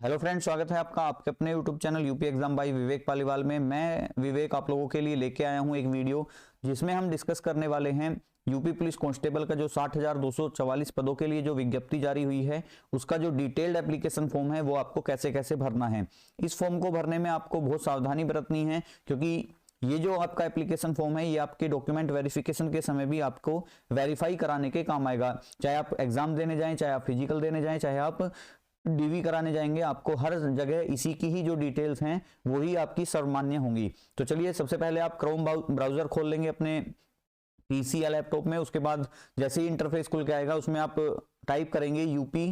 Hello friends, स्वागत है आपका आपके अपने YouTube channel UP exam by Vivek Paliwal में। मैं विवेक आप लोगों के लिए लेके आया हूं एक वीडियो जिसमें हम डिस्कस करने वाले हैं यूपी पुलिस कांस्टेबल का जो 60,244 पदों के लिए जो विज्ञप्ति जारी हुई है उसका जो डिटेल्ड एप्लीकेशन फॉर्म है वो आपको कैसे कैसे भरना है। इस फॉर्म को भरने में आपको बहुत सावधानी बरतनी है क्योंकि ये जो आपका एप्लीकेशन फॉर्म है ये आपके डॉक्यूमेंट वेरिफिकेशन के समय भी आपको वेरीफाई कराने के काम आएगा। चाहे आप एग्जाम देने जाएं, चाहे आप फिजिकल देने जाएं, चाहे आप डीवी कराने जाएंगे, आपको हर जगह इसी की ही जो डिटेल्स हैं वही आपकी सर्वमान्य होंगी। तो चलिए सबसे पहले आप क्रोम ब्राउजर खोल लेंगे अपने पीसी या लैपटॉप में। उसके बाद जैसे ही इंटरफेस खुल के आएगा उसमें आप टाइप करेंगे यूपी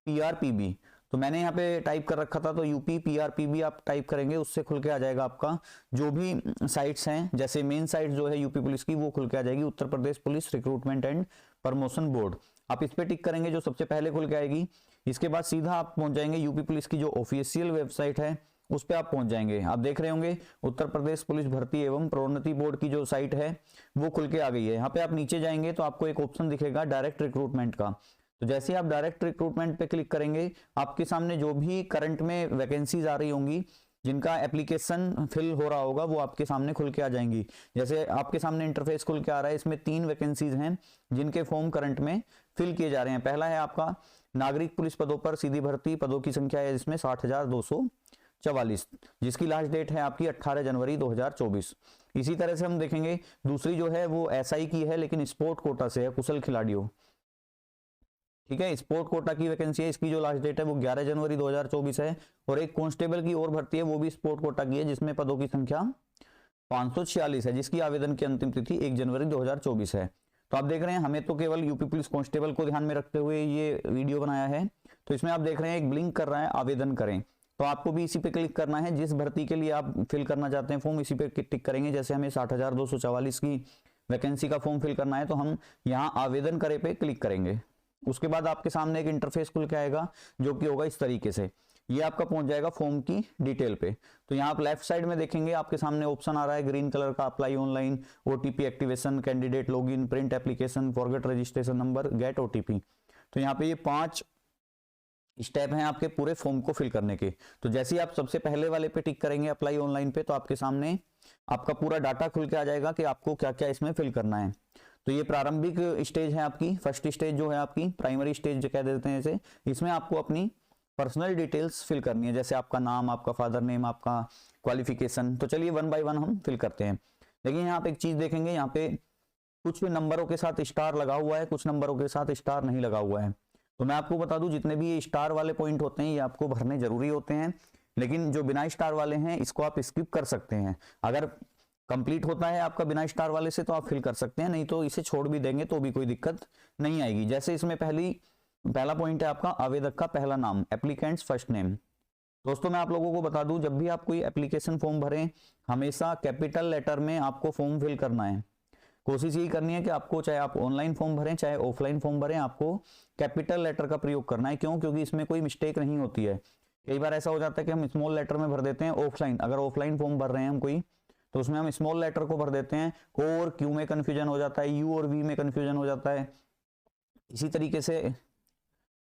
पीआरपीबी। तो मैंने यहाँ पे टाइप कर रखा था, तो यूपी पीआरपीबी आप टाइप करेंगे, उससे खुल के आ जाएगा आपका जो भी साइट्स हैं। जैसे मेन साइट जो है यूपी पुलिस की वो खुल के आ जाएगी, Uttar Pradesh police recruitment and promotion board. आप इस पे टिक करेंगे जो सबसे पहले खुल के आएगी। इसके बाद सीधा आप पहुंच जाएंगे यूपी पुलिस की जो ऑफिशियल वेबसाइट है उस पे आप पहुंच जाएंगे। आप देख रहे होंगे उत्तर प्रदेश पुलिस भर्ती एवं प्रोन्नति बोर्ड की जो साइट है वो खुल के आ गई है। यहाँ पे आप नीचे जाएंगे तो आपको एक ऑप्शन दिखेगा डायरेक्ट रिक्रूटमेंट का। तो जैसे आप डायरेक्ट रिक्रूटमेंट पे क्लिक करेंगे आपके सामने जो भी करंट में वैकेंसीज आ रही होंगी, जिनका एप्लीकेशन फिल हो रहा होगा, वो आपके सामने खुल के आ जाएंगी। जैसे आपके सामने इंटरफेस खुल के आ रहा है, इसमें 3 वैकेंसीज हैं जिनके फॉर्म करंट में फिल किए जा रहे हैं। पहला है आपका नागरिक पुलिस पदों पर सीधी भर्ती, पदों की संख्या है इसमें 60,244, जिसकी लास्ट डेट है आपकी 18 जनवरी 2024। इसी तरह से हम देखेंगे दूसरी जो है वो एसआई की है, लेकिन स्पोर्ट कोटा से है, कुशल खिलाड़ियों। ठीक है, स्पोर्ट कोटा की वैकेंसी है, इसकी जो लास्ट डेट है वो 11 जनवरी 2024 है। और एक कांस्टेबल की और भर्ती है, वो भी स्पोर्ट कोटा की है, जिसमें पदों की संख्या 546 है, जिसकी आवेदन की अंतिम तिथि 1 जनवरी 2024 है। तो आप देख रहे हैं हमें तो केवल यूपी पुलिस कांस्टेबल को ध्यान में रखते हुए ये वीडियो बनाया है। तो इसमें आप देख रहे हैं एक ब्लिंक कर रहा है आवेदन करें, तो आपको भी इसी पे क्लिक करना है। जिस भर्ती के लिए आप फिल करना चाहते हैं फॉर्म, इसी पे टिक करेंगे। जैसे हमें 60,244 की वैकेंसी का फॉर्म फिल करना है तो हम यहाँ आवेदन करें पे क्लिक करेंगे। उसके बाद आपके सामने एक इंटरफेस खुल के आएगा जो कि होगा इस तरीके से। ये आपका पहुंच जाएगा फॉर्म की डिटेल पे। तो यहाँ आप लेफ्ट साइड में देखेंगे आपके सामने ऑप्शन आ रहा है ग्रीन कलर का, apply online, OTP activation, candidate login, print application, forget registration number, gate OTP. तो यहाँ पे ये 5 स्टेप हैं आपके पूरे फॉर्म को फिल करने के। तो जैसे ही आप सबसे पहले वाले पे टिक करेंगे अप्लाई ऑनलाइन पे, तो आपके सामने आपका पूरा डाटा खुल के आ जाएगा कि आपको क्या क्या इसमें फिल करना है। तो ये प्रारंभिक स्टेज है आपकी, फर्स्ट स्टेज जो है आपकी प्राइमरी स्टेज जो कह देते हैं इसे। इसमें आपको अपनी पर्सनल डिटेल्स फिल करनी है, जैसे आपका नाम, आपका फादर नेम, आपका क्वालिफिकेशन। तो चलिए 1 बाय 1 हम फिल करते हैं। लेकिन यहाँ पे एक चीज देखेंगे, यहाँ पे कुछ नंबरों के साथ स्टार लगा हुआ है, कुछ नंबरों के साथ स्टार नहीं लगा हुआ है। तो मैं आपको बता दूं जितने भी ये स्टार वाले पॉइंट होते हैं ये आपको भरने जरूरी होते हैं, लेकिन जो बिना स्टार वाले हैं इसको आप स्किप कर सकते हैं। अगर कंप्लीट होता है आपका बिना स्टार वाले से तो आप फिल कर सकते हैं, नहीं तो इसे छोड़ भी देंगे तो भी कोई दिक्कत नहीं आएगी। जैसे इसमें पहला पॉइंट है आपका आवेदक का पहला नाम, एप्लीकेंट्स फर्स्ट नेम। दोस्तों मैं आप लोगों को बता दूं जब भी आप कोई एप्लीकेशन फॉर्म भरें हमेशा कैपिटल लेटर में आपको फॉर्म फिल करना है। कोशिश यही करनी है कि आपको, चाहे आप ऑनलाइन फॉर्म भरें चाहे ऑफलाइन फॉर्म भरें, आपको कैपिटल लेटर का प्रयोग करना है। क्यों? क्योंकि इसमें कोई मिस्टेक नहीं होती है। कई बार ऐसा हो जाता है कि हम स्मॉल लेटर में भर देते हैं ऑफलाइन, अगर ऑफलाइन फॉर्म भर रहे हैं हम कोई, तो उसमें हम स्मॉल लेटर को भर देते हैं, ओ और क्यू में कंफ्यूजन हो जाता है, यू और वी में कंफ्यूजन हो जाता है। इसी तरीके से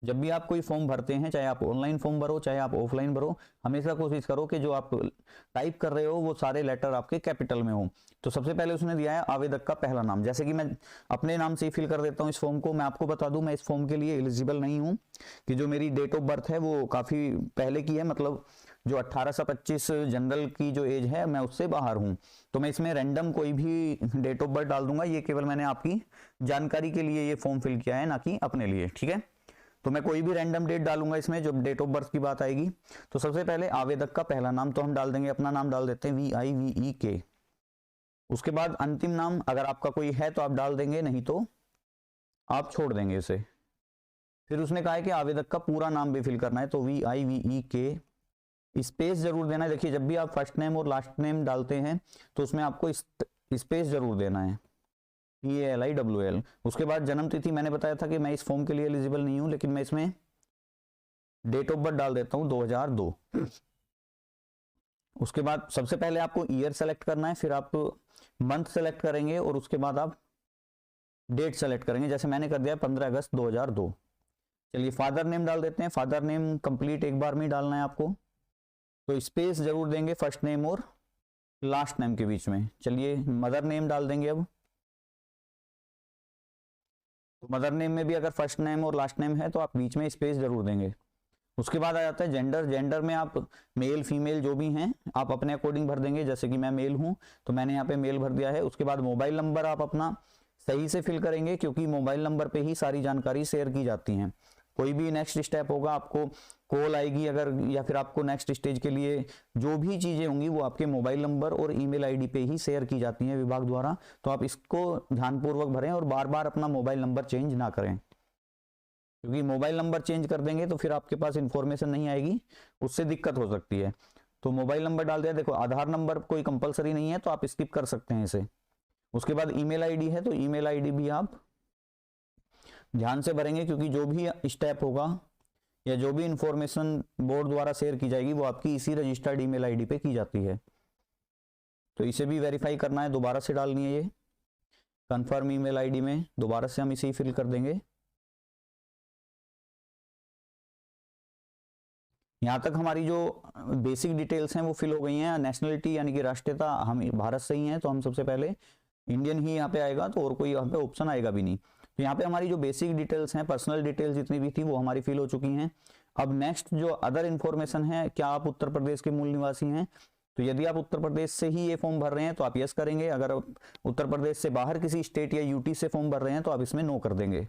जब भी आप कोई फॉर्म भरते हैं, चाहे आप ऑनलाइन फॉर्म भरो चाहे आप ऑफलाइन भरो, हमेशा कोशिश करो कि जो आप टाइप कर रहे हो वो सारे लेटर आपके कैपिटल में हो। तो सबसे पहले उसने दिया है आवेदक का पहला नाम, जैसे कि मैं अपने नाम से ही फिल कर देता हूँ इस फॉर्म को। मैं आपको बता दूं मैं इस फॉर्म के लिए एलिजिबल नहीं हूँ, कि जो मेरी डेट ऑफ बर्थ है वो काफी पहले की है, मतलब जो 1825 जनरल की जो एज है मैं उससे बाहर हूं। तो मैं इसमें रैंडम कोई भी डेट ऑफ बर्थ डाल दूंगा। ये केवल मैंने आपकी जानकारी के लिए ये फॉर्म फिल किया है, ना कि अपने लिए। ठीक है, तो मैं कोई भी रैंडम डेट डालूंगा इसमें जब डेट ऑफ बर्थ की बात आएगी। तो सबसे पहले आवेदक का पहला नाम तो हम डाल देंगे, अपना नाम डाल देते हैं VIVEK। उसके बाद अंतिम नाम अगर आपका कोई है तो आप डाल देंगे, नहीं तो आप छोड़ देंगे इसे। फिर उसने कहा है कि आवेदक का पूरा नाम भी फिल करना है, तो VIVEK स्पेस जरूर देना है। देखिए जब भी आप फर्स्ट नेम और लास्ट नेम डालते हैं तो उसमें आपको स्पेस जरूर देना है, PALIWL। उसके बाद जन्म तिथि मैंने बताया था कि मैं इस फॉर्म के लिए एलिजिबल नहीं हूं, लेकिन मैं इसमें डेट ऑफ बर्थ डाल देता हूं 2002। उसके बाद सबसे पहले आपको ईयर सेलेक्ट करना है, फिर आप मंथ सेलेक्ट करेंगे और उसके बाद आप डेट सेलेक्ट करेंगे। जैसे मैंने कर दिया 15 अगस्त 2002। चलिए फादर नेम डाल देते हैं। फादर नेम कंप्लीट एक बार में ही डालना है आपको, तो स्पेस जरूर देंगे फर्स्ट नेम और लास्ट नेम के बीच में। चलिए मदर नेम डाल देंगे अब। तो मदर नेम में भी अगर फर्स्ट नेम और लास्ट नेम है तो आप बीच में स्पेस जरूर देंगे। उसके बाद आ जाता है जेंडर। जेंडर में आप मेल फीमेल जो भी हैं आप अपने अकॉर्डिंग भर देंगे। जैसे कि मैं मेल हूं तो मैंने यहाँ पे मेल भर दिया है। उसके बाद मोबाइल नंबर आप अपना सही से फिल करेंगे, क्योंकि मोबाइल नंबर पे ही सारी जानकारी शेयर की जाती है। कोई भी नेक्स्ट स्टेप होगा, आपको कॉल आएगी अगर, या फिर आपको नेक्स्ट स्टेज के लिए जो भी चीजें होंगी वो आपके मोबाइल नंबर और ईमेल आईडी पे ही शेयर की जाती हैं विभाग द्वारा। तो आप इसको ध्यानपूर्वक भरें और बार बार अपना मोबाइल नंबर चेंज ना करें, क्योंकि मोबाइल नंबर चेंज कर देंगे तो फिर आपके पास इंफॉर्मेशन नहीं आएगी, उससे दिक्कत हो सकती है। तो मोबाइल नंबर डाल दिया। देखो आधार नंबर कोई कंपलसरी नहीं है तो आप स्किप कर सकते हैं इसे। उसके बाद ईमेल आईडी है तो ईमेल आईडी भी आप ध्यान से भरेंगे, क्योंकि जो भी स्टेप होगा या जो भी इंफॉर्मेशन बोर्ड द्वारा शेयर की जाएगी वो आपकी इसी रजिस्टर्ड ईमेल आईडी पे की जाती है। तो इसे भी वेरीफाई करना है, दोबारा से डालनी है ये कंफर्म ईमेल आईडी में। दोबारा से हम इसे ही फिल कर देंगे। यहाँ तक हमारी जो बेसिक डिटेल्स हैं वो फिल हो गई हैं। नेशनलिटी यानी कि राष्ट्रीयता हम भारत से ही हैं, तो हम सबसे पहले इंडियन ही यहाँ पे आएगा, तो और कोई यहाँ पे ऑप्शन आएगा भी नहीं। तो यहाँ पे हमारी जो बेसिक डिटेल्स हैं, पर्सनल डिटेल्स जितनी भी थी वो हमारी फिल हो चुकी हैं। अब नेक्स्ट जो अदर इन्फॉर्मेशन है, क्या आप उत्तर प्रदेश के मूल निवासी हैं? तो यदि आप उत्तर प्रदेश से ही ये फॉर्म भर रहे हैं तो आप यस करेंगे। अगर उत्तर प्रदेश से बाहर किसी स्टेट या यूटी से फॉर्म भर रहे हैं तो आप इसमें नो कर देंगे।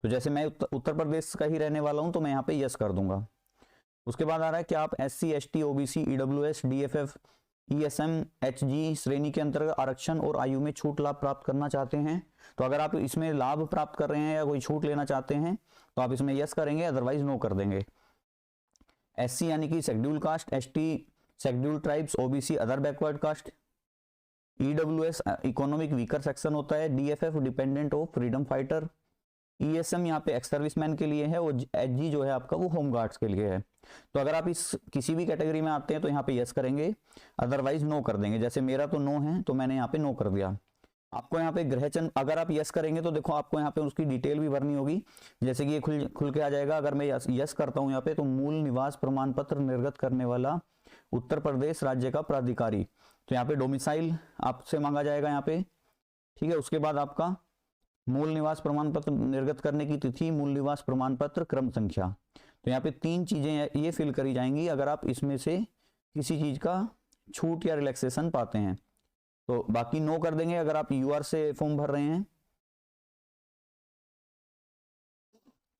तो जैसे मैं उत्तर प्रदेश का ही रहने वाला हूँ तो मैं यहाँ पे यस कर दूंगा। उसके बाद आ रहा है कि आप SC ST OBC EWS DFF ESM HG श्रेणी के अंतर्गत आरक्षण और आयु में छूट लाभ प्राप्त करना चाहते हैं। तो अगर आप इसमें लाभ प्राप्त कर रहे हैं या कोई छूट लेना चाहते हैं तो आप इसमें यस करेंगे, अदरवाइज नो कर देंगे। SC यानी कि schedule caste, ST schedule tribes, OBC other backward caste, EWS economic weaker section होता है, DFF dependent of freedom fighter, ESM यहाँ पे एक्स सर्विसमैन के लिए है, वो HG जो है आपका वो होम गार्ड्स के लिए है। तो अगर आप इस किसी भी कैटेगरी में आते हैं तो यहाँ पे यस करेंगे, अदरवाइज नो कर देंगे। जैसे मेरा तो नो है तो मैंने यहाँ पे नो कर दिया। आपको यहाँ पे ग्रहचंद, अगर आप यस करेंगे तो देखो आपको यहाँ पे उसकी डिटेल भी भरनी होगी। जैसे कि ये खुल के आ जाएगा। अगर मैं यस करता हूँ यहाँ पे, तो मूल निवास प्रमाण पत्र निर्गत करने वाला उत्तर प्रदेश राज्य का प्राधिकारी, तो यहाँ पे डोमिसाइल आपसे मांगा जाएगा यहाँ पे, ठीक है। उसके बाद आपका मूल निवास प्रमाण पत्र निर्गत करने की तिथि, मूल निवास प्रमाण पत्र, क्रम संख्या। तो यहाँ पे 3 चीजें ये फिल करी जाएंगी अगर आप इसमें से किसी चीज का छूट या रिलैक्सेशन पाते हैं। तो बाकी नो कर देंगे अगर आप UR से फॉर्म भर रहे हैं।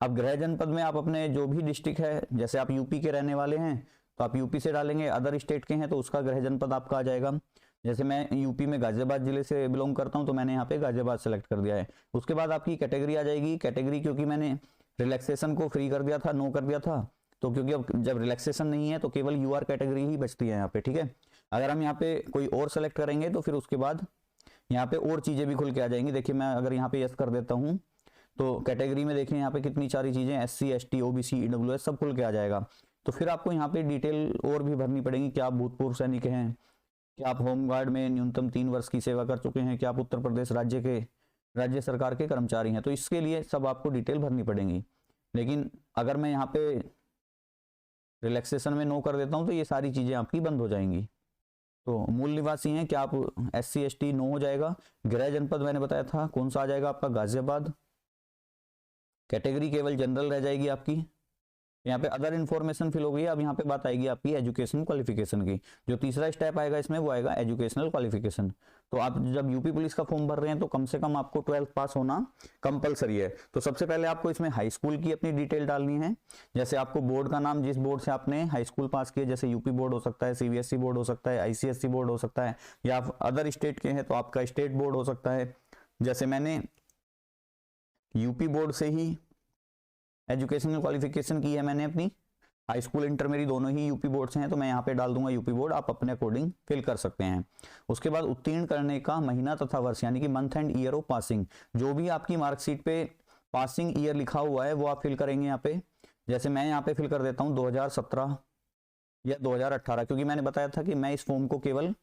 अब गृह जनपद में आप अपने जो भी डिस्ट्रिक्ट है, जैसे आप यूपी के रहने वाले हैं तो आप यूपी से डालेंगे, अदर स्टेट के हैं तो उसका गृह जनपद आपका आ जाएगा। जैसे मैं यूपी में गाजियाबाद जिले से बिलोंग करता हूं तो मैंने यहाँ पे गाजियाबाद सेलेक्ट कर दिया है। उसके बाद आपकी कैटेगरी आ जाएगी। कैटेगरी क्योंकि मैंने रिलैक्सेशन को फ्री कर दिया था, नो कर दिया था, तो क्योंकि अब जब रिलैक्सेशन नहीं है तो केवल UR कैटेगरी ही बचती है यहाँ पे, ठीक है। अगर हम यहाँ पे कोई और सेलेक्ट करेंगे तो फिर उसके बाद यहाँ पे और चीजें भी खुल के आ जाएंगी। देखिए मैं अगर यहाँ पे यस कर देता हूँ तो कैटेगरी में देखिए यहाँ पे कितनी सारी चीजें SC ST OBC EWS सब खुल के आ जाएगा। तो फिर आपको यहाँ पे डिटेल और भी भरनी पड़ेगी। क्या आप भूतपूर्व सैनिक हैं, क्या आप होमगार्ड में न्यूनतम 3 वर्ष की सेवा कर चुके हैं, क्या आप उत्तर प्रदेश राज्य सरकार के कर्मचारी हैं। तो इसके लिए सब आपको डिटेल भरनी पड़ेगी। लेकिन अगर मैं यहाँ पे रिलैक्सेशन में नो कर देता हूँ तो ये सारी चीजें आपकी बंद हो जाएंगी। तो मूल निवासी हैं, क्या आप SC ST नो हो जाएगा। गृह जनपद मैंने बताया था कौन सा आ जाएगा आपका, गाजियाबाद। कैटेगरी केवल जनरल रह जाएगी आपकी। यहाँ पे अदर इन्फॉर्मेशन फिल हो गई। अब यहाँ पे बात आएगी आपकी एजुकेशन क्वालिफिकेशन की। जो तीसरा स्टेप आएगा इसमें वो आएगा एजुकेशनल क्वालिफिकेशन। तो आप जब यूपी पुलिस का फॉर्म भर रहे हैं तो कम से कम आपको 12th पास होना कंपलसरी है। तो सबसे पहले आपको इसमें हाई स्कूल की अपनी डिटेल डालनी है। जैसे आपको बोर्ड का नाम, जिस बोर्ड से आपने हाई स्कूल पास किया, जैसे यूपी बोर्ड हो सकता है, CBSE बोर्ड हो सकता है, ICSE बोर्ड हो सकता है, या आप अदर स्टेट के हैं तो आपका स्टेट बोर्ड हो सकता है। जैसे मैंने यूपी बोर्ड से ही एजुकेशनल क्वालिफिकेशन की है, मैंने अपनी हाई स्कूल इंटर मेरी दोनों ही यूपी बोर्ड से हैं, तो मैं यहाँ पे डाल दूंगा यूपी बोर्ड। आप अपने अकॉर्डिंग फिल कर सकते हैं। उसके बाद उत्तीर्ण करने का महीना तथा वर्ष यानी कि month and year of passing, जो भी आपकी मार्कशीट पे पासिंग ईयर लिखा हुआ है वो आप फिल करेंगे यहाँ पे। जैसे मैं यहाँ पे फिल कर देता हूँ 2017 या 2018, क्योंकि मैंने बताया था कि मैं इस फॉर्म को केवल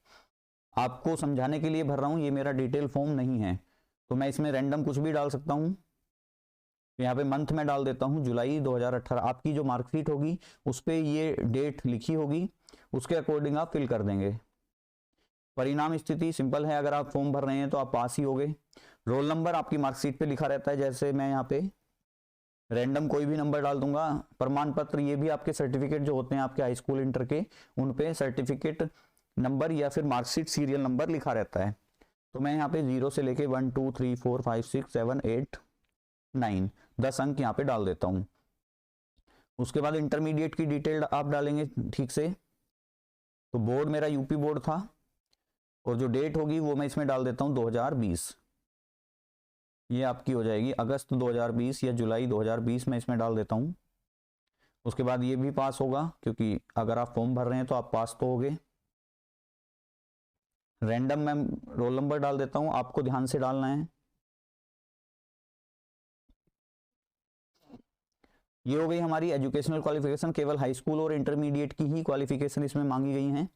आपको समझाने के लिए भर रहा हूँ, ये मेरा डिटेल फॉर्म नहीं है। तो मैं इसमें रैंडम कुछ भी डाल सकता हूँ। तो यहाँ पे मंथ में डाल देता हूँ जुलाई 2018। आपकी जो मार्कशीट होगी उस पर ये डेट लिखी होगी, उसके अकॉर्डिंग आप फिल कर देंगे। परिणाम स्थिति सिंपल है, अगर आप फॉर्म भर रहे हैं तो आप पास ही होगे। रोल नंबर आपकी मार्कशीट पे लिखा रहता है, जैसे मैं यहाँ पे रैंडम कोई भी नंबर डाल दूंगा। प्रमाण पत्र, ये भी आपके सर्टिफिकेट जो होते हैं आपके हाई स्कूल इंटर के, उन पे सर्टिफिकेट नंबर या फिर मार्कशीट सीरियल नंबर लिखा रहता है। तो मैं यहाँ पे 0 से लेके 1 2 3 4 5 6 7 8 9 10 अंक यहाँ पे डाल देता हूँ। उसके बाद इंटरमीडिएट की डिटेल आप डालेंगे ठीक से। तो बोर्ड मेरा यूपी बोर्ड था, और जो डेट होगी वो मैं इसमें डाल देता हूँ 2020। ये आपकी हो जाएगी अगस्त 2020 या जुलाई 2020 में इसमें डाल देता हूँ। उसके बाद ये भी पास होगा, क्योंकि अगर आप फॉर्म भर रहे हैं तो आप पास तो होगे। रैंडम मैं रोल नंबर डाल देता हूँ, आपको ध्यान से डालना है। ये हो गई हमारी एजुकेशनल क्वालिफिकेशन, केवल हाई स्कूल और इंटरमीडिएट की ही क्वालिफिकेशन इसमें मांगी गई हैं।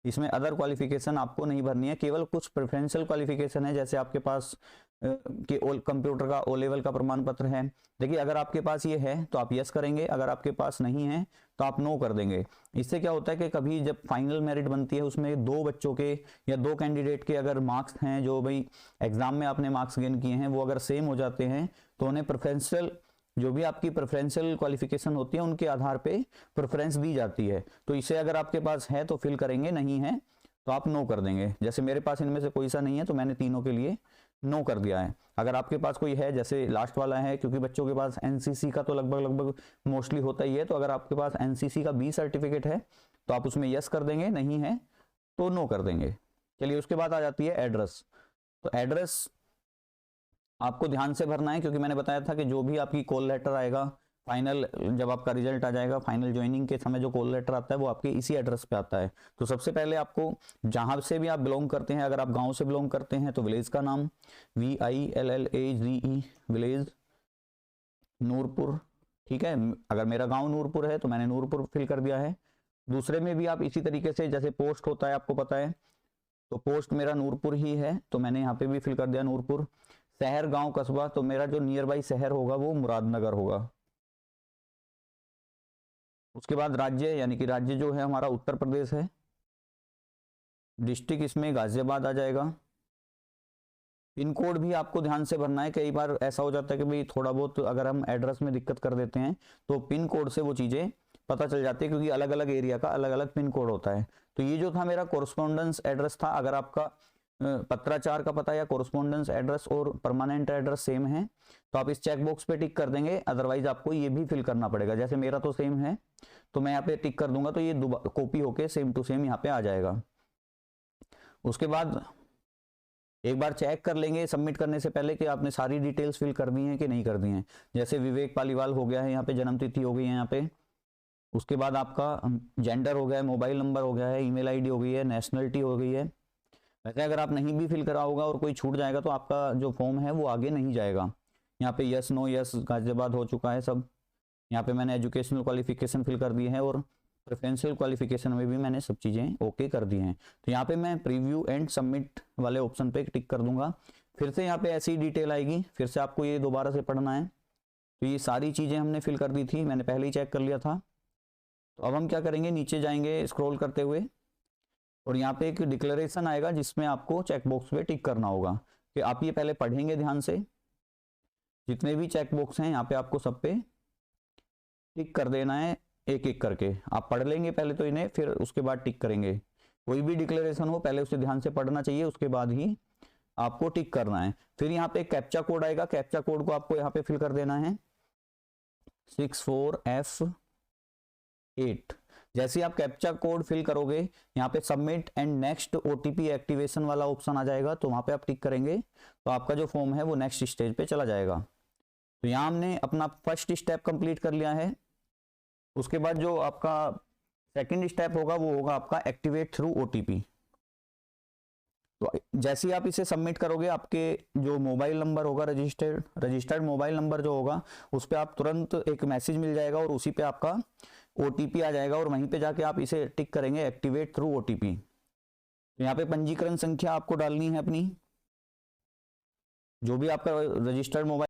इसमें अदर क्वालिफिकेशन आपको नहीं भरनी है, केवल कुछ प्रेफरेंशियल क्वालिफिकेशन है, जैसे आपके पास कि कंप्यूटर का ओ लेवल का प्रमाण पत्र है। देखिए अगर आपके पास ये है तो आप यस करेंगे, अगर आपके पास नहीं है तो आप नो कर देंगे। इससे क्या होता है कि कभी जब फाइनल मेरिट बनती है उसमें 2 बच्चों के या 2 कैंडिडेट के अगर मार्क्स हैं, जो भाई एग्जाम में आपने मार्क्स गेन किए हैं, वो अगर सेम हो जाते हैं तो उन्हें प्रेफरेंशियल, जो भी आपकी प्रेफरेंशियल क्वालिफिकेशन होती है उनके आधार पे प्रेफरेंस दी जाती है। तो इसे अगर आपके पास है तो फिल करेंगे, नहीं है तो आप नो कर देंगे। जैसे मेरे पास इनमें से कोई सा नहीं है तो मैंने तीनों के लिए नो कर दिया है। अगर आपके पास कोई है, जैसे लास्ट वाला है, क्योंकि बच्चों के पास एनसीसी का तो लगभग मोस्टली होता ही है, तो अगर आपके पास एनसीसी का बी सर्टिफिकेट है तो आप उसमें यस कर देंगे, नहीं है तो नो कर देंगे। चलिए उसके बाद आ जाती है एड्रेस। तो एड्रेस आपको ध्यान से भरना है, क्योंकि मैंने बताया था कि जो भी आपकी कॉल लेटर आएगा फाइनल, जब आपका रिजल्ट आ जाएगा फाइनल ज्वाइनिंग के समय, जो कॉल लेटर आता है वो आपके इसी एड्रेस पे आता है। तो सबसे पहले आपको जहां से भी आप बिलोंग करते हैं, अगर आप गांव से बिलोंग करते हैं तो विलेज का नाम VILLAGE विलेज नूरपुर, ठीक है। अगर मेरा गांव नूरपुर है तो मैंने नूरपुर फिल कर दिया है। दूसरे में भी आप इसी तरीके से, जैसे पोस्ट होता है आपको पता है, तो पोस्ट मेरा नूरपुर ही है तो मैंने यहाँ पे भी फिल कर दिया नूरपुर। शहर गांव कस्बा, तो मेरा जो नियर बाई शहर होगा वो मुरादनगर होगा। उसके बाद राज्य, यानी कि राज्य जो है हमारा उत्तर प्रदेश है। डिस्ट्रिक्ट इसमें गाजियाबाद आ जाएगा। पिन कोड भी आपको ध्यान से भरना है, कई बार ऐसा हो जाता है कि भाई थोड़ा बहुत अगर हम एड्रेस में दिक्कत कर देते हैं तो पिन कोड से वो चीज़ें पता चल जाती है, क्योंकि अलग अलग एरिया का अलग अलग पिन कोड होता है। तो ये जो था मेरा कोरस्पॉन्डेंस एड्रेस था। अगर आपका पत्राचार का पता या कोरस्पॉन्डेंस एड्रेस और परमानेंट एड्रेस सेम है तो आप इस चेक बॉक्स पे टिक कर देंगे, अदरवाइज आपको ये भी फिल करना पड़ेगा। जैसे मेरा तो सेम है तो मैं यहाँ पे टिक कर दूंगा, तो ये कॉपी होके सेम टू सेम यहाँ पे आ जाएगा। उसके बाद एक बार चेक कर लेंगे सबमिट करने से पहले कि आपने सारी डिटेल्स फिल कर दी हैं कि नहीं कर दी हैं। जैसे विवेक पालीवाल हो गया है, यहाँ पे जन्म तिथि हो गई है यहाँ पे। उसके बाद आपका जेंडर हो गया है, मोबाइल नंबर हो गया है, ईमेल आईडी हो गई है, नेशनलिटी हो गई है। वैसे अगर आप नहीं भी फिल करा होगा और कोई छूट जाएगा तो आपका जो फॉर्म है वो आगे नहीं जाएगा। यहाँ पे यस नो यस गाजियाबाद हो चुका है सब। यहाँ पे मैंने एजुकेशनल क्वालिफिकेशन फिल कर दी है और प्रेफरेंशियल क्वालिफिकेशन में भी मैंने सब चीज़ें ओके कर दी हैं। तो यहाँ पे मैं प्रीव्यू एंड सबमिट वाले ऑप्शन पे टिक कर दूंगा। फिर से यहाँ पे ऐसी डिटेल आएगी, फिर से आपको ये दोबारा से पढ़ना है। तो ये सारी चीज़ें हमने फिल कर दी थी, मैंने पहले ही चेक कर लिया था। तो अब हम क्या करेंगे, नीचे जाएंगे स्क्रॉल करते हुए और यहाँ पे एक डिक्लेरेशन आएगा जिसमें आपको चेक बॉक्स पे टिक करना होगा। कि आप ये पहले पढ़ेंगे ध्यान से, जितने भी चेक बॉक्स हैं यहाँ पे आपको सब पे टिक कर देना है एक एक करके। आप पढ़ लेंगे पहले तो इन्हें, फिर उसके बाद टिक करेंगे। कोई भी डिक्लेरेशन हो पहले उसे ध्यान से पढ़ना चाहिए, उसके बाद ही आपको टिक करना है। फिर यहाँ पे कैप्चा कोड आएगा, कैप्चा कोड को आपको यहाँ पे फिल कर देना है 64F8। जैसे आप कैप्चा कोड फिल करोगे यहाँ पे submit and next OTP activation वाला ऑप्शन आ जाएगा, तो वहां पे आप टिक करेंगे तो आपका जो फॉर्म है वो नेक्स्ट स्टेज पे चला जाएगा। तो यहाँ हमने अपना फर्स्ट स्टेप कंप्लीट कर लिया है। उसके बाद जो आपका सेकंड स्टेप होगा वो होगा आपका एक्टिवेट थ्रू OTP। तो जैसे ही आप इसे सबमिट करोगे आपके जो मोबाइल नंबर होगा रजिस्टर्ड मोबाइल नंबर जो होगा उस पर आप तुरंत एक मैसेज मिल जाएगा और उसी पे आपका OTP आ जाएगा और वहीं पे जाके आप इसे टिक करेंगे एक्टिवेट थ्रू OTP। तो यहाँ पे पंजीकरण संख्या आपको डालनी है अपनी, जो भी आपका रजिस्टर्ड मोबाइल